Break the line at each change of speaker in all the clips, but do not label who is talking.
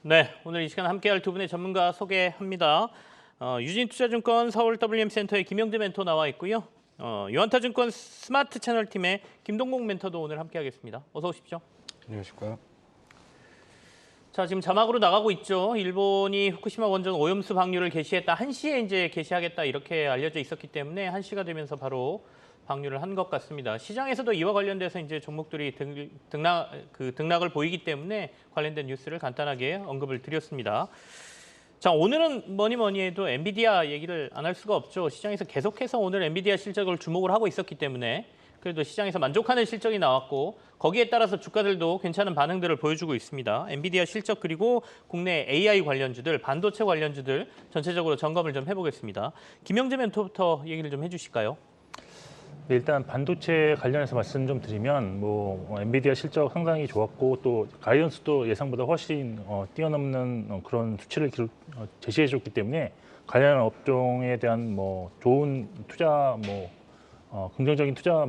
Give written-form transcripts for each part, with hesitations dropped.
네, 오늘 이 시간 함께할 두 분의 전문가 소개합니다. 유진투자증권 서울 WM센터의 김영재 멘토 나와 있고요. 유한타증권 스마트 채널팀의 김동공 멘토도 오늘 함께하겠습니다. 어서 오십시오.
안녕하십니까.
자, 지금 자막으로 나가고 있죠. 일본이 후쿠시마 원전 오염수 방류를 개시했다. 1시에 이제 개시하겠다 이렇게 알려져 있었기 때문에 1시가 되면서 바로 방류를 한 것 같습니다. 시장에서도 이와 관련돼서 이제 종목들이 등락을 보이기 때문에 관련된 뉴스를 간단하게 언급을 드렸습니다. 자, 오늘은 뭐니 해도 엔비디아 얘기를 안 할 수가 없죠. 시장에서 계속해서 오늘 엔비디아 실적을 주목을 하고 있었기 때문에 그래도 시장에서 만족하는 실적이 나왔고 거기에 따라서 주가들도 괜찮은 반응들을 보여주고 있습니다. 엔비디아 실적 그리고 국내 AI 관련주들, 반도체 관련주들 전체적으로 점검을 좀 해보겠습니다. 김영재 멘토부터 얘기를 좀 해주실까요?
네, 일단 반도체 관련해서 말씀 좀 드리면 엔비디아 실적 상당히 좋았고 또 가이던스도 예상보다 훨씬 뛰어넘는 그런 수치를 제시해줬기 때문에 관련 업종에 대한 좋은 투자 긍정적인 투자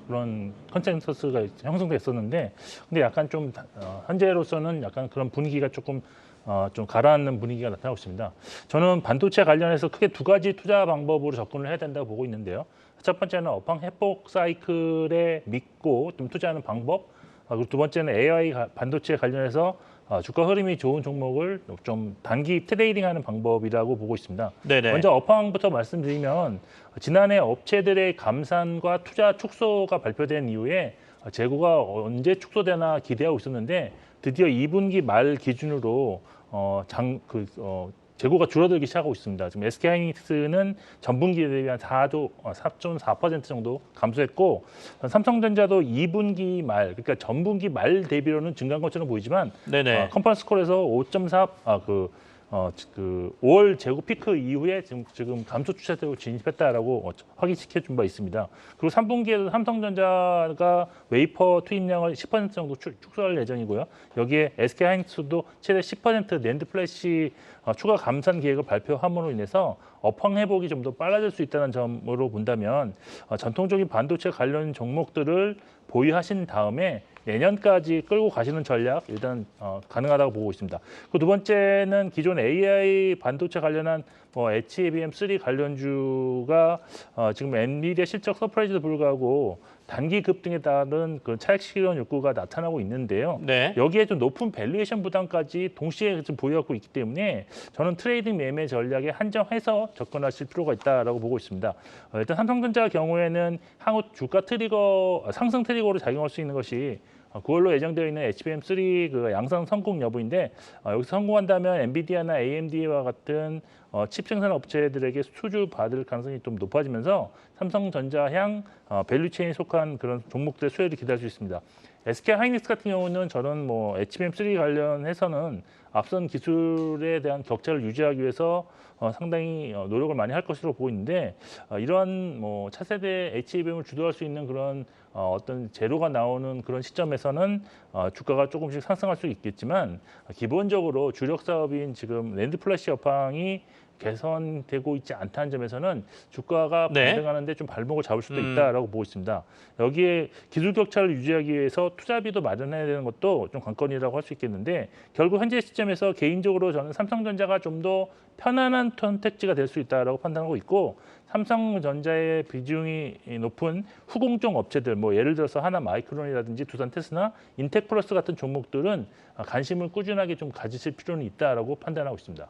그런 컨센서스가 형성됐었는데 근데 약간 좀 현재로서는 약간 그런 분위기가 조금 좀 가라앉는 분위기가 나타나고 있습니다. 저는 반도체 관련해서 크게 두 가지 투자 방법으로 접근을 해야 된다고 보고 있는데요. 첫 번째는 업황 회복 사이클에 믿고 좀 투자하는 방법, 그리고 두 번째는 AI 반도체 관련해서 주가 흐름이 좋은 종목을 좀 단기 트레이딩하는 방법이라고 보고 있습니다.
네네.
먼저 업황부터 말씀드리면 지난해 업체들의 감산과 투자 축소가 발표된 이후에 재고가 언제 축소되나 기대하고 있었는데 드디어 2분기 말 기준으로 재고가 줄어들기 시작하고 있습니다. 지금 SK하이닉스는 전분기에 대비 한 4.4% 정도 감소했고 삼성전자도 2분기 말, 그러니까 전분기 말 대비로는 증가한 것처럼 보이지만 컨퍼런스 콜에서 5월 재고 피크 이후에 지금 감소 추세대로 진입했다라고 확인시켜준 바 있습니다. 그리고 3분기에도 삼성전자가 웨이퍼 투입량을 10% 정도 축소할 예정이고요. 여기에 SK하이닉스도 최대 10% 낸드 플래시 추가 감산 계획을 발표함으로 인해서 업황 회복이 좀 더 빨라질 수 있다는 점으로 본다면 전통적인 반도체 관련 종목들을 보유하신 다음에 내년까지 끌고 가시는 전략 일단 가능하다고 보고 있습니다. 그 두 번째는 기존 AI 반도체 관련한 HBM3 관련주가 지금 엔비디아 실적 서프라이즈도 불구하고 단기 급등에 따른 그 차익 실현 욕구가 나타나고 있는데요.
네.
여기에 좀 높은 밸류에이션 부담까지 동시에 좀 보유하고 있기 때문에 저는 트레이딩 매매 전략에 한정해서 접근하실 필요가 있다라고 보고 있습니다. 일단 삼성전자 경우에는 향후 주가 트리거 상승 트리거로 작용할 수 있는 것이 9월로 예정되어 있는 HBM3 그 양산 성공 여부인데 여기서 성공한다면 엔비디아나 AMD와 같은 칩 생산 업체들에게 수주 받을 가능성이 좀 높아지면서 삼성전자향 밸류체인에 속한 그런 종목들의 수혜를 기대할 수 있습니다. SK하이닉스 같은 경우는 저는 HBM3 관련해서는 앞선 기술에 대한 격차를 유지하기 위해서 상당히 노력을 많이 할 것으로 보고 있는데 이러한 차세대 HBM을 주도할 수 있는 그런 어떤 재료가 나오는 그런 시점에서는 주가가 조금씩 상승할 수 있겠지만 기본적으로 주력 사업인 지금 낸드 플래시 업황이 개선되고 있지 않다는 점에서는 주가가 반등하는데 좀 발목을 잡을 수도 있다라고 보고 있습니다. 여기에 기술 격차를 유지하기 위해서 투자비도 마련해야 되는 것도 좀 관건이라고 할 수 있겠는데 결국 현재 시점에서 개인적으로 저는 삼성전자가 좀 더 편안한 선택지가 될 수 있다라고 판단하고 있고 삼성전자의 비중이 높은 후공정 업체들 예를 들어서 하나마이크론이라든지 두산 테스나 인텍플러스 같은 종목들은 관심을 꾸준하게 좀 가지실 필요는 있다라고 판단하고 있습니다.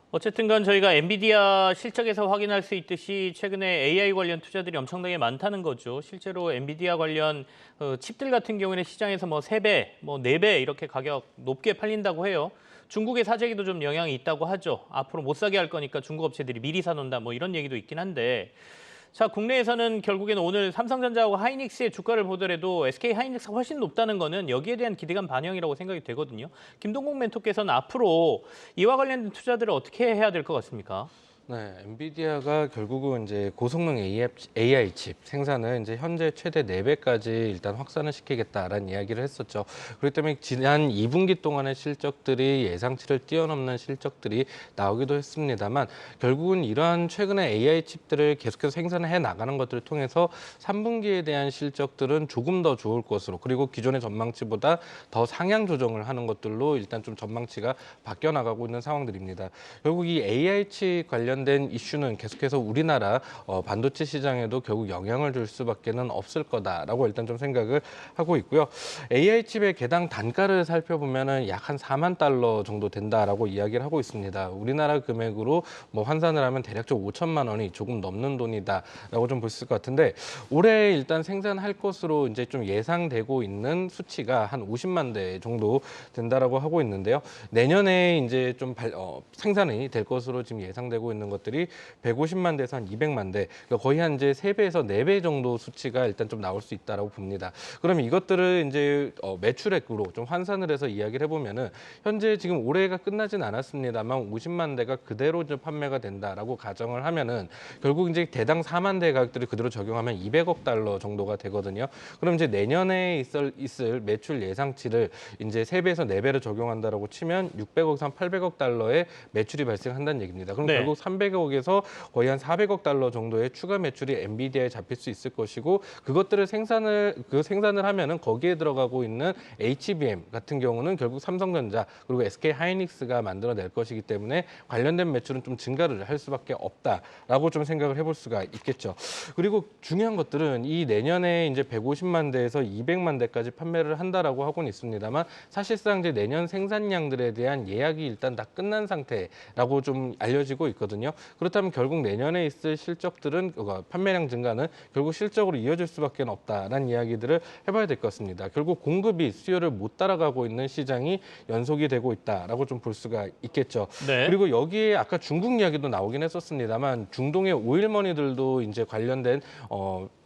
어쨌든 간 저희가 엔비디아 실적에서 확인할 수 있듯이 최근에 AI 관련 투자들이 엄청나게 많다는 거죠. 실제로 엔비디아 관련 칩들 같은 경우에는 시장에서 3배, 4배 이렇게 가격 높게 팔린다고 해요. 중국의 사재기도 좀 영향이 있다고 하죠. 앞으로 못 사게 할 거니까 중국 업체들이 미리 사놓는다 이런 얘기도 있긴 한데 자, 국내에서는 결국에는 오늘 삼성전자하고 하이닉스의 주가를 보더라도 SK하이닉스가 훨씬 높다는 거는 여기에 대한 기대감 반영이라고 생각이 되거든요. 김동국 멘토께서는 앞으로 이와 관련된 투자들을 어떻게 해야 될 것 같습니까?
네, 엔비디아가 결국은 이제 고성능 AI 칩 생산을 이제 현재 최대 4배까지 일단 확산을 시키겠다라는 이야기를 했었죠. 그렇기 때문에 지난 2분기 동안의 실적들이 예상치를 뛰어넘는 실적들이 나오기도 했습니다만 결국은 이러한 최근에 AI 칩들을 계속해서 생산을 해 나가는 것들을 통해서 3분기에 대한 실적들은 조금 더 좋을 것으로 그리고 기존의 전망치보다 더 상향 조정을 하는 것들로 일단 좀 전망치가 바뀌어 나가고 있는 상황들입니다. 결국 이 AI 칩 관련된 이슈는 계속해서 우리나라 반도체 시장에도 결국 영향을 줄 수밖에는 없을 거다라고 일단 좀 생각을 하고 있고요. AI 칩의 개당 단가를 살펴보면은 약 한 4만 달러 정도 된다라고 이야기를 하고 있습니다. 우리나라 금액으로 뭐 환산을 하면 대략적 5천만 원이 조금 넘는 돈이다라고 좀 볼 수 있을 것 같은데 올해 일단 생산할 것으로 이제 좀 예상되고 있는 수치가 한 50만 대 정도 된다라고 하고 있는데요. 내년에 이제 좀 생산이 될 것으로 지금 예상되고 있는 것들이 150만 대에서 한 200만 대, 그러니까 거의 한 이제 3배에서 4배 정도 수치가 일단 좀 나올 수 있다라고 봅니다. 그럼 이것들을 이제 매출액으로 좀 환산을 해서 이야기를 해보면은 현재 지금 올해가 끝나진 않았습니다만 50만 대가 그대로 좀 판매가 된다라고 가정을 하면은 결국 이제 대당 4만 대 가격들을 그대로 적용하면 200억 달러 정도가 되거든요. 그럼 이제 내년에 있을 매출 예상치를 이제 3배에서 4배를 적용한다라고 치면 600억에서 800억 달러의 매출이 발생한다는 얘기입니다. 그럼
네.
결국 300억에서 거의 한 400억 달러 정도의 추가 매출이 엔비디아에 잡힐 수 있을 것이고 그것들을 생산을 하면은 거기에 들어가고 있는 HBM 같은 경우는 결국 삼성전자 그리고 SK 하이닉스가 만들어낼 것이기 때문에 관련된 매출은 좀 증가를 할 수밖에 없다라고 좀 생각을 해볼 수가 있겠죠. 그리고 중요한 것들은 이 내년에 이제 150만 대에서 200만 대까지 판매를 한다라고 하고는 있습니다만 사실상 이제 내년 생산량들에 대한 예약이 일단 다 끝난 상태라고 좀 알려지고 있거든요. 그렇다면 결국 내년에 있을 실적들은 판매량 증가는 결국 실적으로 이어질 수밖에 없다라는 이야기들을 해봐야 될 것 같습니다. 결국 공급이 수요를 못 따라가고 있는 시장이 연속이 되고 있다라고 좀 볼 수가 있겠죠.
네.
그리고 여기에 아까 중국 이야기도 나오긴 했었습니다만 중동의 오일머니들도 이제 관련된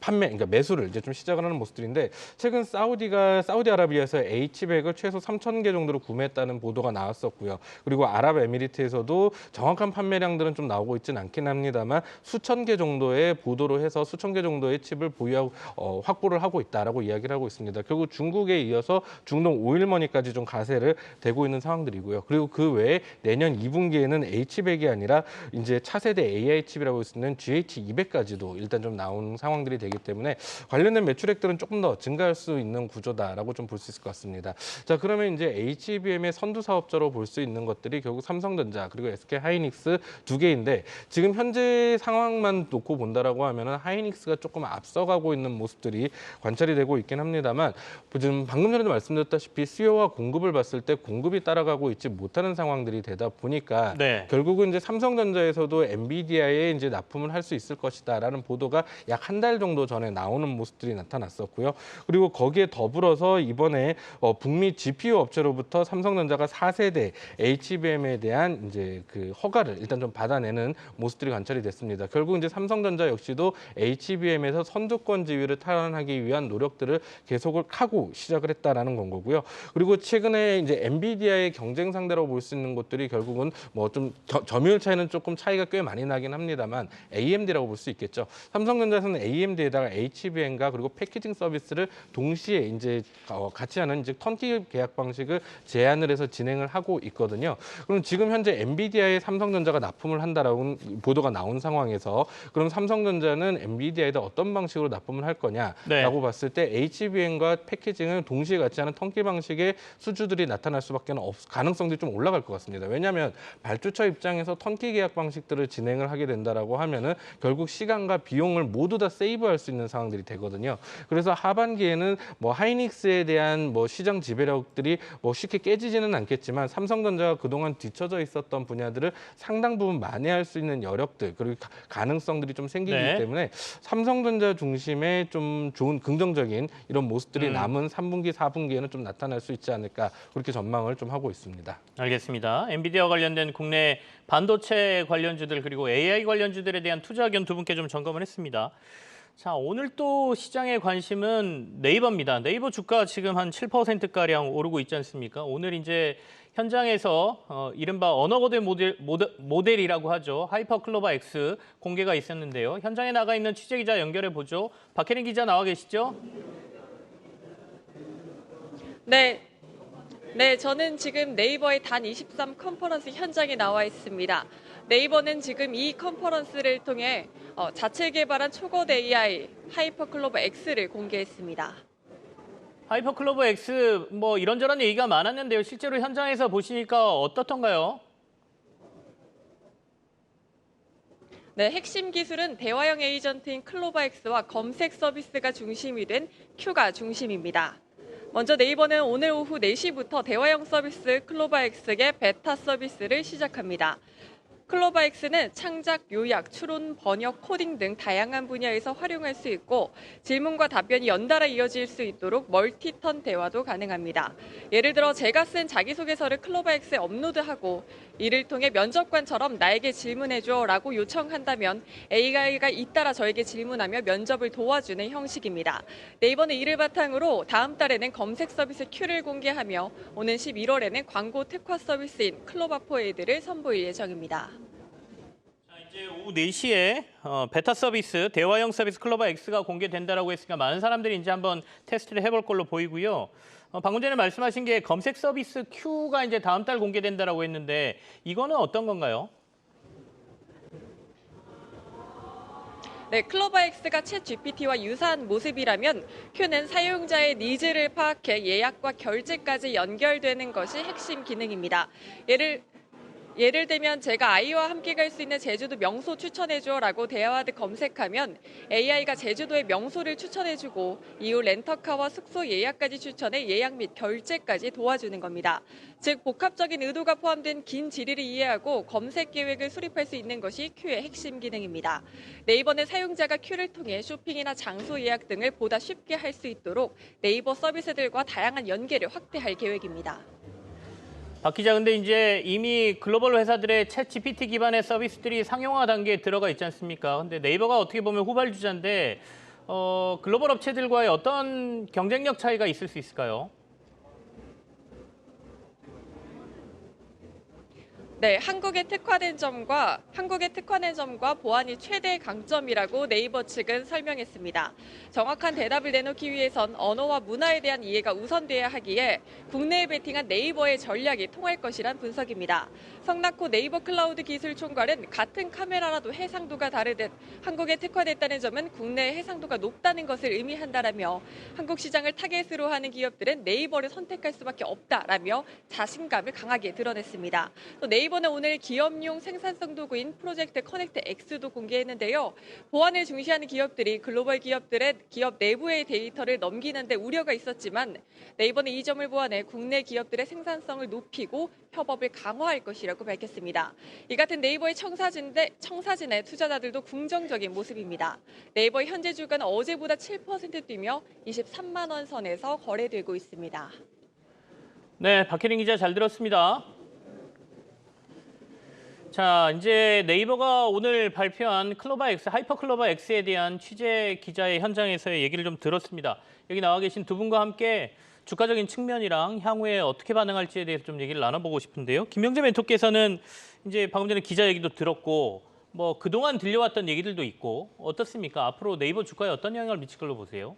그러니까 매수를 이제 좀 시작을 하는 모습들인데 최근 사우디아라비아에서 H백을 최소 3,000개 정도로 구매했다는 보도가 나왔었고요. 그리고 아랍에미리트에서도 정확한 판매량들은 좀 나오고 있지는 않긴 합니다만 수천 개 정도의 보도로 해서 수천 개 정도의 칩을 보유하고 확보를 하고 있다라고 이야기를 하고 있습니다. 결국 중국에 이어서 중동 오일머니까지 좀 가세를 되고 있는 상황들이고요. 그리고 그 외에 내년 2분기에는 H백이 아니라 이제 차세대 AI 칩이라고 할 수 있는 GH200까지도 일단 좀 나오는 상황들이 되기 때문에 관련된 매출액들은 조금 더 증가할 수 있는 구조다라고 좀 볼 수 있을 것 같습니다. 자, 그러면 이제 HBM의 선두 사업자로 볼 수 있는 것들이 결국 삼성전자 그리고 SK 하이닉스 두 개인데 지금 현재 상황만 놓고 본다라고 하면은 하이닉스가 조금 앞서가고 있는 모습들이 관찰이 되고 있긴 합니다만 지금 방금 전에도 말씀드렸다시피 수요와 공급을 봤을 때 공급이 따라가고 있지 못하는 상황들이 되다 보니까
네.
결국은 이제 삼성전자에서도 엔비디아에 이제 납품을 할 수 있을 것이다라는 보도가 약 한 달 정도 전에 나오는 모습들이 나타났었고요. 그리고 거기에 더불어서 이번에 북미 GPU 업체로부터 삼성전자가 4세대 HBM에 대한 이제 그 허가를 일단 좀 받아내는 모습들이 관찰이 됐습니다. 결국 이제 삼성전자 역시도 HBM에서 선두권 지위를 탈환하기 위한 노력들을 계속을 하고 시작을 했다라는 건 거고요. 그리고 최근에 이제 엔비디아의 경쟁 상대라고 볼 수 있는 것들이 결국은 뭐 좀 점유율 차이는 조금 차이가 꽤 많이 나긴 합니다만 AMD라고 볼 수 있겠죠. 삼성전자에서는 AMD에다가 HBM과 그리고 패키징 서비스를 동시에 이제 같이 하는 이제 턴키 계약 방식을 제안을 해서 진행을 하고 있거든요. 그럼 지금 현재 엔비디아에 삼성전자가 납품을 한다라고 보도가 나온 상황에서 그럼 삼성전자는 엔비디아에다 어떤 방식으로 납품을 할 거냐라고
네.
봤을 때 HBM과 패키징을 동시에 같이 하는 턴키 방식의 수주들이 나타날 수밖에 가능성들이 좀 올라갈 것 같습니다. 왜냐하면 발주처 입장에서 턴키 계약 방식들을 진행을 하게 된다라고 하면은 결국 시간과 비용을 모두 다 세이브할 수 있는 상황들이 되거든요. 그래서 하반기에는 뭐 하이닉스에 대한 뭐 시장 지배력들이 뭐 쉽게 깨지지는 않겠지만 삼성전자가 그동안 뒤처져 있었던 분야들을 상당 부분 만회할 수 있는 여력들 그리고 가능성들이 좀 생기기
네.
때문에 삼성전자 중심의 좀 좋은 긍정적인 이런 모습들이 남은 3분기, 4분기에는 좀 나타날 수 있지 않을까 그렇게 전망을 좀 하고 있습니다.
알겠습니다. 엔비디아와 관련된 국내 반도체 관련주들 그리고 AI 관련주들에 대한 투자 의견 두 분께 좀 점검을 했습니다. 자, 오늘 또 시장의 관심은 네이버입니다. 네이버 주가 지금 한 7%가량 오르고 있지 않습니까? 오늘 이제 현장에서 이른바 언어거대 모델이라고 하죠. 하이퍼클로버 X 공개가 있었는데요. 현장에 나가 있는 취재기자 연결해 보죠. 박혜린 기자 나와 계시죠?
네. 네, 저는 지금 네이버의 단 23 컨퍼런스 현장에 나와 있습니다. 네이버는 지금 이 컨퍼런스를 통해 자체 개발한 초거대 AI 하이퍼클로버 X를 공개했습니다.
하이퍼클로버 X 뭐 이런저런 얘기가 많았는데요. 실제로 현장에서 보시니까 어떻던가요?
네, 핵심 기술은 대화형 에이전트인 클로버 X와 검색 서비스가 중심이 된 Q가 중심입니다. 먼저 네이버는 오늘 오후 4시부터 대화형 서비스 클로버 X의 베타 서비스를 시작합니다. 클로버 X는 창작, 요약, 추론, 번역, 코딩 등 다양한 분야에서 활용할 수 있고 질문과 답변이 연달아 이어질 수 있도록 멀티턴 대화도 가능합니다. 예를 들어 제가 쓴 자기소개서를 클로버 X에 업로드하고 이를 통해 면접관처럼 나에게 질문해줘 라고 요청한다면 AI가 잇따라 저에게 질문하며 면접을 도와주는 형식입니다. 네이버는 이를 바탕으로 다음 달에는 검색 서비스 Q를 공개하며 오는 11월에는 광고 특화 서비스인 클로버4에드를 선보일 예정입니다.
이제 오후 4시에 베타 서비스, 대화형 서비스 클로버 X가 공개된다라고 했으니까 많은 사람들이 이제 한번 테스트를 해볼 걸로 보이고요. 방금 전에 말씀하신 게 검색 서비스 Q가 이제 다음 달 공개된다라고 했는데 이거는 어떤 건가요?
네, 클로버 X가 챗 GPT와 유사한 모습이라면 Q는 사용자의 니즈를 파악해 예약과 결제까지 연결되는 것이 핵심 기능입니다. 예를 들면 제가 아이와 함께 갈 수 있는 제주도 명소 추천해줘라고 대화하듯 검색하면 AI가 제주도의 명소를 추천해주고 이후 렌터카와 숙소 예약까지 추천해 예약 및 결제까지 도와주는 겁니다. 즉 복합적인 의도가 포함된 긴 지리를 이해하고 검색 계획을 수립할 수 있는 것이 Q의 핵심 기능입니다. 네이버는 사용자가 Q를 통해 쇼핑이나 장소 예약 등을 보다 쉽게 할 수 있도록 네이버 서비스들과 다양한 연계를 확대할 계획입니다.
박 기자, 근데 이제 이미 글로벌 회사들의 챗 GPT 기반의 서비스들이 상용화 단계에 들어가 있지 않습니까? 근데 네이버가 어떻게 보면 후발주자인데 글로벌 업체들과의 어떤 경쟁력 차이가 있을 수 있을까요?
네, 한국의 특화된 점과 보안이 최대 강점이라고 네이버 측은 설명했습니다. 정확한 대답을 내놓기 위해선 언어와 문화에 대한 이해가 우선돼야 하기에 국내에 베팅한 네이버의 전략이 통할 것이란 분석입니다. 성낙호 네이버 클라우드 기술 총괄은 같은 카메라라도 해상도가 다르듯 한국에 특화됐다는 점은 국내의 해상도가 높다는 것을 의미한다라며 한국 시장을 타겟으로 하는 기업들은 네이버를 선택할 수밖에 없다라며 자신감을 강하게 드러냈습니다. 또 네이버는 오늘 기업용 생산성 도구인 프로젝트 커넥트 X도 공개했는데요. 보안을 중시하는 기업들이 글로벌 기업들의 기업 내부의 데이터를 넘기는 데 우려가 있었지만 네이버는 이 점을 보완해 국내 기업들의 생산성을 높이고 협업을 강화할 것이라고 밝혔습니다. 이 같은 네이버의 청사진의 투자자들도 긍정적인 모습입니다. 네이버의 현재 주가는 어제보다 7% 뛰며 23만 원 선에서 거래되고 있습니다.
네, 박혜린 기자 잘 들었습니다. 자, 이제 네이버가 오늘 발표한 클로버 X, 하이퍼 클로버 X에 대한 취재 기자의 현장에서의 얘기를 좀 들었습니다. 여기 나와 계신 두 분과 함께 주가적인 측면이랑 향후에 어떻게 반응할지에 대해서 좀 얘기를 나눠보고 싶은데요. 김명재 멘토께서는 이제 방금 전에 기자 얘기도 들었고 뭐 그동안 들려왔던 얘기들도 있고 어떻습니까? 앞으로 네이버 주가에 어떤 영향을 미칠 걸로 보세요?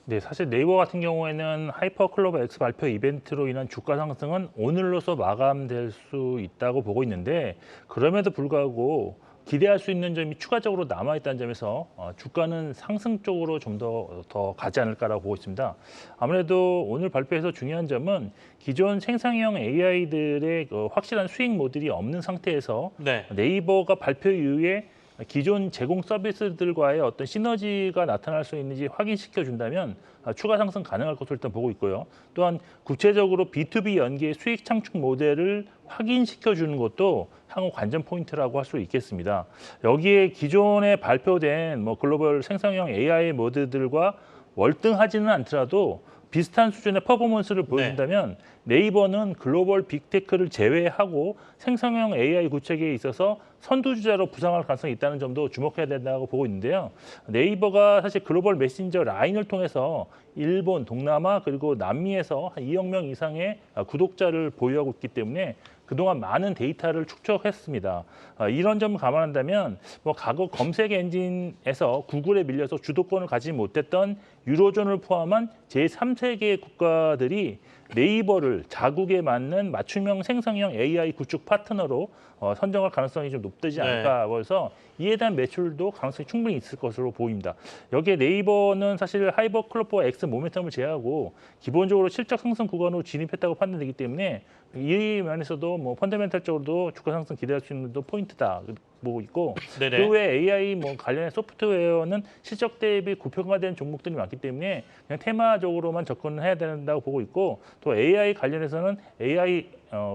네, 사실 네이버 같은 경우에는 하이퍼 클로버 X 발표 이벤트로 인한 주가 상승은 오늘로서 마감될 수 있다고 보고 있는데 그럼에도 불구하고 기대할 수 있는 점이 추가적으로 남아있다는 점에서 주가는 상승 쪽으로 좀 더 가지 않을까라고 보고 있습니다. 아무래도 오늘 발표에서 중요한 점은 기존 생성형 AI들의 확실한 수익 모델이 없는 상태에서
네.
네이버가 발표 이후에 기존 제공 서비스들과의 어떤 시너지가 나타날 수 있는지 확인시켜 준다면 추가 상승 가능할 것으로 일단 보고 있고요. 또한 구체적으로 B2B 연계의 수익 창출 모델을 확인시켜 주는 것도 향후 관전 포인트라고 할 수 있겠습니다. 여기에 기존에 발표된 글로벌 생성형 AI 모델들과 월등하지는 않더라도 비슷한 수준의 퍼포먼스를 보여준다면 네이버는 글로벌 빅테크를 제외하고 생성형 AI 구축에 있어서 선두주자로 부상할 가능성이 있다는 점도 주목해야 된다고 보고 있는데요. 네이버가 사실 글로벌 메신저 라인을 통해서 일본, 동남아 그리고 남미에서 한 2억 명 이상의 구독자를 보유하고 있기 때문에 그동안 많은 데이터를 축적했습니다. 이런 점을 감안한다면 뭐 과거 검색 엔진에서 구글에 밀려서 주도권을 가지지 못했던 유로존을 포함한 제3세계 국가들이 네이버를 자국에 맞는 맞춤형 생성형 AI 구축 파트너로 선정할 가능성이 좀 높지 않을까 해서 이에 대한 매출도 가능성이 충분히 있을 것으로 보입니다. 여기에 네이버는 사실 하이버 클로버 X 모멘텀을 제외하고 기본적으로 실적 상승 구간으로 진입했다고 판단되기 때문에 이 면에서도 뭐 펀더멘탈적으로도 주가 상승 기대할 수 있는 포인트다 보고 있고
네네.
그 외에 AI 뭐 관련된 소프트웨어는 실적 대비 고평가된 종목들이 많기 때문에 그냥 테마적으로만 접근을 해야 된다고 보고 있고 또 AI 관련해서는 AI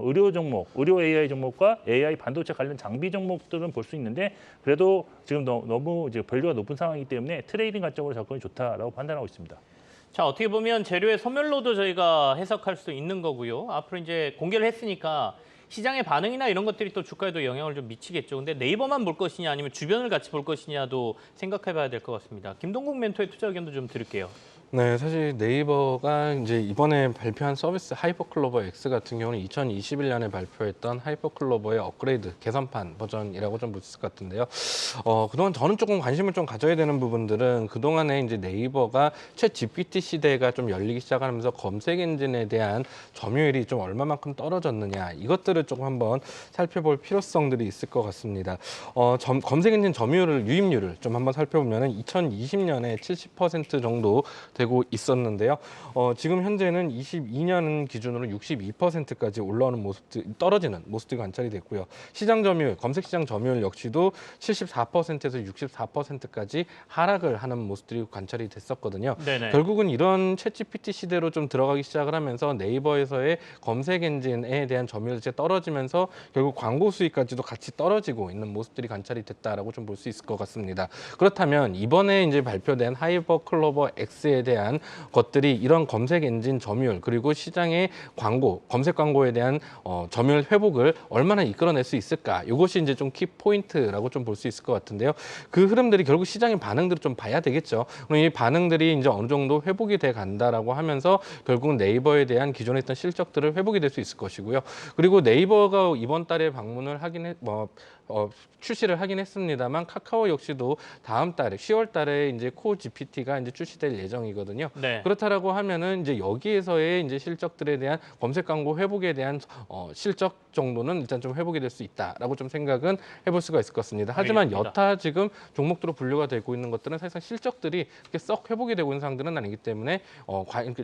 의료 종목, 의료 AI 종목과 AI 반도체 관련 장비 종목들은 볼 수 있는데 그래도 지금 너무 이제 밸류가 높은 상황이기 때문에 트레이딩 관점으로 접근이 좋다라고 판단하고 있습니다.
자, 어떻게 보면 재료의 소멸로도 저희가 해석할 수 있는 거고요. 앞으로 이제 공개를 했으니까 시장의 반응이나 이런 것들이 또 주가에도 영향을 좀 미치겠죠. 근데 네이버만 볼 것이냐 아니면 주변을 같이 볼 것이냐도 생각해 봐야 될 것 같습니다. 김동국 멘토의 투자 의견도 좀 들을게요.
네, 사실 네이버가 이제 이번에 발표한 서비스 하이퍼클로버 X 같은 경우는 2021년에 발표했던 하이퍼클로버의 업그레이드 개선판 버전이라고 좀 볼 수 있을 것 같은데요. 그동안 저는 조금 관심을 좀 가져야 되는 부분들은 그동안에 이제 네이버가 챗 GPT 시대가 좀 열리기 시작하면서 검색 엔진에 대한 점유율이 좀 얼마만큼 떨어졌느냐 이것들을 조금 한번 살펴볼 필요성들이 있을 것 같습니다. 검색 엔진 점유율을 유입률을 좀 한번 살펴보면은 2020년에 70% 정도 되고 있었는데요. 지금 현재는 22년 기준으로 62%까지 올라오는 모습들, 떨어지는 모습들이 관찰이 됐고요. 시장 점유율, 검색 시장 점유율 역시도 74%에서 64%까지 하락을 하는 모습들이 관찰이 됐었거든요.
네네.
결국은 이런 챗GPT 시대로 좀 들어가기 시작을 하면서 네이버에서의 검색 엔진에 대한 점유율이 떨어지면서 결국 광고 수익까지도 같이 떨어지고 있는 모습들이 관찰이 됐다라고 좀 볼 수 있을 것 같습니다. 그렇다면 이번에 이제 발표된 하이버 클로버 X에 대한 것들이 이런 검색 엔진 점유율 그리고 시장의 광고, 검색 광고에 대한 점유율 회복을 얼마나 이끌어낼 수 있을까? 이것이 이제 좀 키 포인트라고 좀 볼 수 있을 것 같은데요. 그 흐름들이 결국 시장의 반응들을 좀 봐야 되겠죠. 그럼 이 반응들이 이제 어느 정도 회복이 돼 간다라고 하면서 결국 네이버에 대한 기존에 있던 실적들을 회복이 될 수 있을 것이고요. 그리고 네이버가 이번 달에 방문을 출시를 하긴 했습니다만 카카오 역시도 다음 달에 10월 달에 이제 코 GPT가 이제 출시될 예정이거든요.
네.
그렇다라고 하면은 이제 여기에서의 이제 실적들에 대한 검색 광고 회복에 대한 실적 정도는 일단 좀 회복이 될 수 있다라고 좀 생각은 해볼 수가 있을 것 같습니다. 하지만
알겠습니다.
여타 지금 종목으로 분류가 되고 있는 것들은 사실상 실적들이 그렇게 썩 회복이 되고 있는 상황들은 아니기 때문에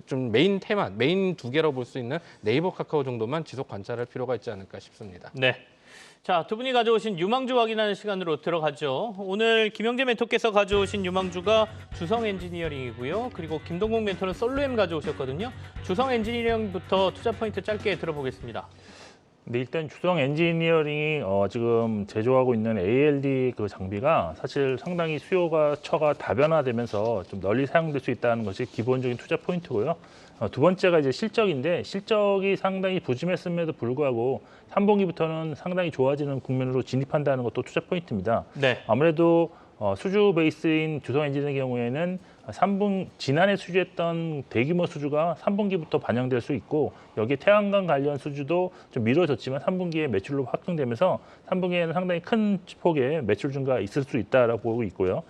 좀 메인 테마, 메인 두 개로 볼 수 있는 네이버, 카카오 정도만 지속 관찰할 필요가 있지 않을까 싶습니다.
네. 자, 두 분이 가져오신 유망주 확인하는 시간으로 들어가죠. 오늘 김영재 멘토께서 가져오신 유망주가 주성 엔지니어링이고요. 그리고 김동국 멘토는 솔루엠 가져오셨거든요. 주성 엔지니어링부터 투자 포인트 짧게 들어보겠습니다.
네, 일단 주성 엔지니어링이 지금 제조하고 있는 ALD 그 장비가 사실 상당히 수요가 처가 다변화되면서 좀 널리 사용될 수 있다는 것이 기본적인 투자 포인트고요. 두 번째가 이제 실적인데 실적이 상당히 부진했음에도 불구하고 3분기부터는 상당히 좋아지는 국면으로 진입한다는 것도 투자 포인트입니다.
네.
아무래도 수주 베이스인 주성 엔진의 경우에는 지난해 수주했던 대규모 수주가 3분기부터 반영될 수 있고 여기에 태양광 관련 수주도 좀 미뤄졌지만 3분기에 매출로 확정되면서 3분기에는 상당히 큰 폭의 매출 증가가 있을 수 있다라고 보고 있고요.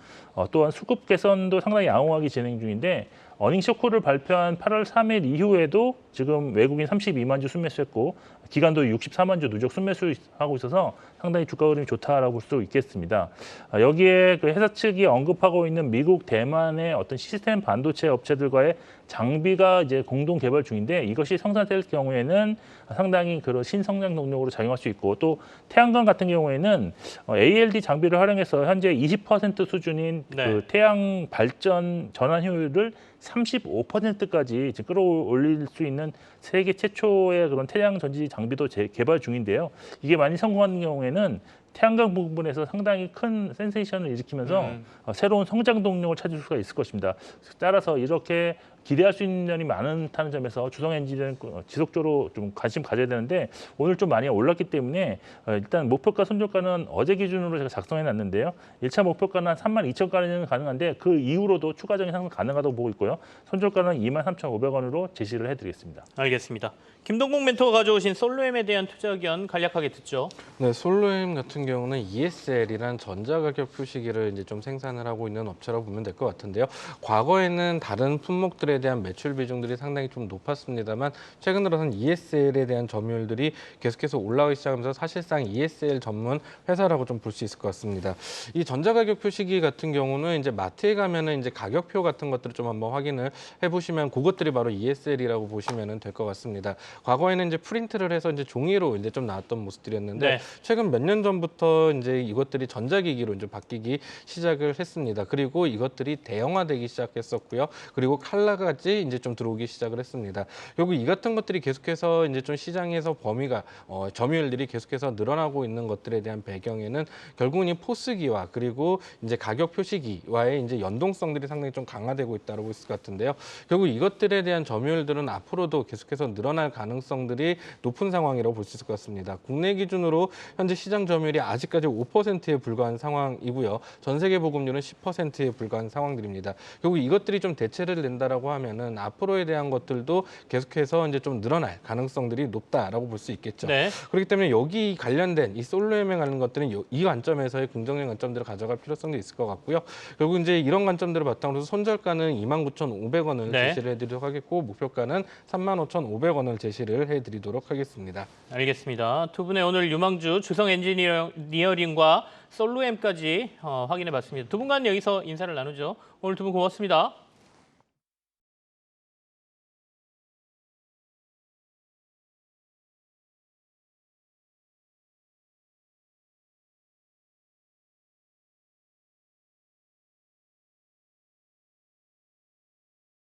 또한 수급 개선도 상당히 양호하게 진행 중인데 어닝쇼크를 발표한 8월 3일 이후에도 지금 외국인 32만 주 순매수했고 기간도 64만 주 누적 순매수하고 있어서 상당히 주가 흐름이 좋다라고 볼 수 있겠습니다. 여기에 그 회사 측이 언급하고 있는 미국, 대만의 어떤 시스템 반도체 업체들과의 장비가 이제 공동 개발 중인데 이것이 성사될 경우에는 상당히 그런 신성장 동력으로 작용할 수 있고 또 태양광 같은 경우에는 ALD 장비를 활용해서 현재 20% 수준인
네.
그 태양 발전 전환 효율을 35%까지 끌어올릴 수 있는 세계 최초의 그런 태양 전지 장비도 개발 중인데요. 이게 많이 성공하는 경우에는 태양광 부분에서 상당히 큰 센세이션을 일으키면서 새로운 성장 동력을 찾을 수가 있을 것입니다. 따라서 이렇게 기대할 수 있는 점이 많다는 점에서 주성 엔진은 지속적으로 좀 관심 가져야 되는데 오늘 좀 많이 올랐기 때문에 일단 목표가 손절가는 어제 기준으로 제가 작성해 놨는데요. 1차 목표가는 한 32,000원까지는 가능한데 그 이후로도 추가적인 상승 가능하다고 보고 있고요. 손절가는 23,500원으로 제시를 해드리겠습니다.
알겠습니다. 김동국 멘토가 가져오신 솔로엠에 대한 투자 의견 간략하게 듣죠.
네, 솔로엠 같은 경우는 ESL이란 전자가격 표시기를 이제 좀 생산을 하고 있는 업체라고 보면 될 것 같은데요. 과거에는 다른 품목들에 대한 매출 비중들이 상당히 좀 높았습니다만 최근 들어서는 ESL에 대한 점유율들이 계속해서 올라오기 시작하면서 사실상 ESL 전문 회사라고 좀 볼 수 있을 것 같습니다. 이 전자가격 표시기 같은 경우는 이제 마트에 가면은 이제 가격표 같은 것들을 좀 한번 확인을 해보시면 그것들이 바로 ESL이라고 보시면 될 것 같습니다. 과거에는 이제 프린트를 해서 이제 종이로 이제 좀 나왔던 모습들이었는데
네.
최근 몇 년 전부터 이제 이것들이 전자기기로 이제 바뀌기 시작을 했습니다. 그리고 이것들이 대형화되기 시작했었고요. 그리고 칼라까지 이제 좀 들어오기 시작을 했습니다. 그리고 이 같은 것들이 계속해서 이제 좀 시장에서 범위가 점유율들이 계속해서 늘어나고 있는 것들에 대한 배경에는 결국은 이 포스기와 그리고 이제 가격 표시기와의 이제 연동성들이 상당히 좀 강화되고 있다고 볼 수 같은데요. 결국 이것들에 대한 점유율들은 앞으로도 계속해서 늘어날 가능성들이 높은 상황이라고 볼 수 있을 것 같습니다. 국내 기준으로 현재 시장 점유율이 아직까지 5%에 불과한 상황이고요. 전 세계 보급률은 10%에 불과한 상황들입니다. 결국 이것들이 좀 대체를 낸다라고 하면은 앞으로에 대한 것들도 계속해서 이제 좀 늘어날 가능성들이 높다라고 볼 수 있겠죠.
네.
그렇기 때문에 여기 관련된 이 솔로엠에 관련 것들은 이 관점에서의 긍정적인 관점들을 가져갈 필요성도 있을 것 같고요. 결국 이제 이런 관점들을 바탕으로 해서 손절가는 29,500원을
네.
제시를 해드리도록 하겠고 목표가는 35,500원을 제시를 해드리도록 하겠습니다.
알겠습니다. 두 분의 오늘 유망주 주성 엔지니어링과 솔로엠까지 확인해 봤습니다. 두 분간 여기서 인사를 나누죠. 오늘 두 분 고맙습니다.